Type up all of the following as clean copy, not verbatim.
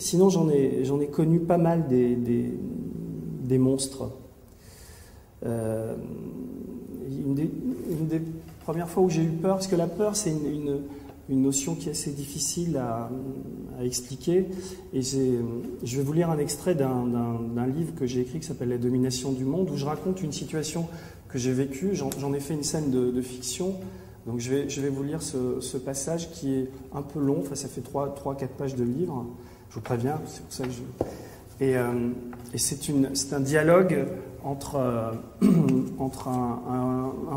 Sinon, j'en ai connu pas mal des monstres. Une des premières fois où j'ai eu peur, parce que la peur, c'est une notion qui est assez difficile à expliquer. Et je vais vous lire un extrait d'un livre que j'ai écrit qui s'appelle « La domination du monde », où je raconte une situation que j'ai vécue. J'en ai fait une scène de fiction. Donc je vais vous lire ce passage qui est un peu long. Enfin, ça fait 3-4 pages de livre. Je vous préviens, c'est pour ça que je... Et c'est un dialogue entre un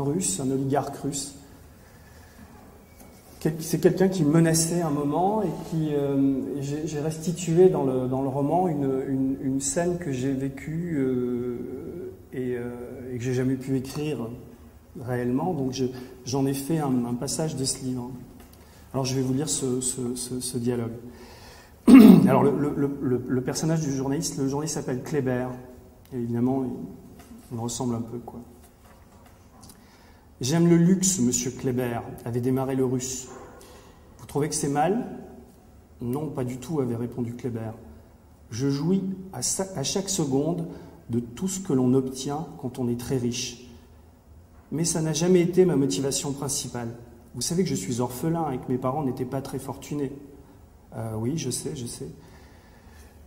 Russe, un oligarque russe. C'est quelqu'un qui menaçait un moment et qui j'ai restitué dans le roman une scène que j'ai vécue et que j'ai jamais pu écrire réellement. Donc j'en ai fait un passage de ce livre. Alors je vais vous lire ce dialogue. Alors le personnage du journaliste, le journaliste s'appelle Kléber. Et évidemment, il me ressemble un peu, quoi. « J'aime le luxe, monsieur Kléber, avait démarré le Russe. Vous trouvez que c'est mal ? Non, pas du tout, avait répondu Kléber. Je jouis à chaque seconde de tout ce que l'on obtient quand on est très riche. Mais ça n'a jamais été ma motivation principale. Vous savez que je suis orphelin et que mes parents n'étaient pas très fortunés. Oui, je sais.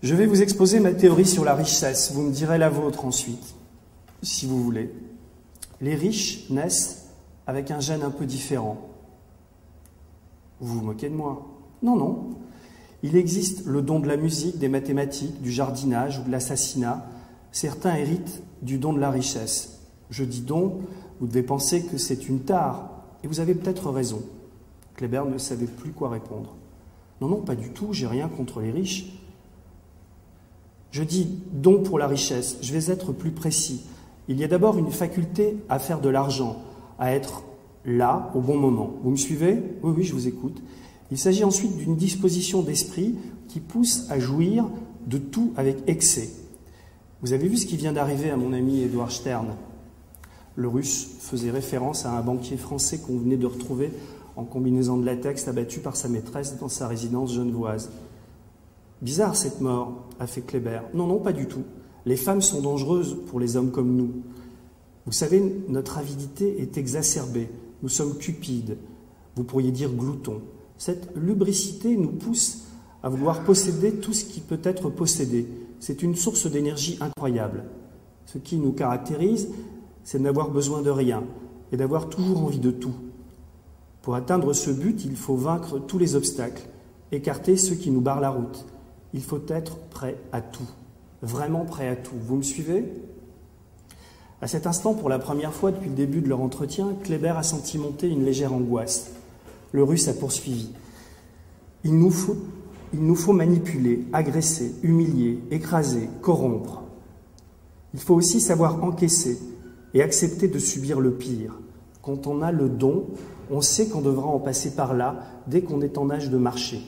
Je vais vous exposer ma théorie sur la richesse. Vous me direz la vôtre ensuite, si vous voulez. Les riches naissent avec un gène un peu différent. Vous vous moquez de moi? Non. Il existe le don de la musique, des mathématiques, du jardinage ou de l'assassinat. Certains héritent du don de la richesse. Je dis don, vous devez penser que c'est une tare. Et vous avez peut-être raison. Kléber ne savait plus quoi répondre. Non, pas du tout, j'ai rien contre les riches. Je dis don pour la richesse, je vais être plus précis. Il y a d'abord une faculté à faire de l'argent, à être là au bon moment. Vous me suivez? Oui, je vous écoute. Il s'agit ensuite d'une disposition d'esprit qui pousse à jouir de tout avec excès. Vous avez vu ce qui vient d'arriver à mon ami Édouard Stern? Le Russe faisait référence à un banquier français qu'on venait de retrouver en combinaison de latex abattu par sa maîtresse dans sa résidence genevoise. Bizarre cette mort, a fait Kléber. Non, pas du tout. Les femmes sont dangereuses pour les hommes comme nous. Vous savez, notre avidité est exacerbée. Nous sommes cupides. Vous pourriez dire gloutons. Cette lubricité nous pousse à vouloir posséder tout ce qui peut être possédé. C'est une source d'énergie incroyable. Ce qui nous caractérise, c'est de n'avoir besoin de rien et d'avoir toujours envie de tout. Pour atteindre ce but, il faut vaincre tous les obstacles, écarter ceux qui nous barrent la route. Il faut être prêt à tout, vraiment prêt à tout. Vous me suivez? À cet instant, pour la première fois depuis le début de leur entretien, Kléber a senti monter une légère angoisse. Le Russe a poursuivi. Il nous faut manipuler, agresser, humilier, écraser, corrompre. Il faut aussi savoir encaisser et accepter de subir le pire. Quand on a le don, on sait qu'on devra en passer par là dès qu'on est en âge de marcher.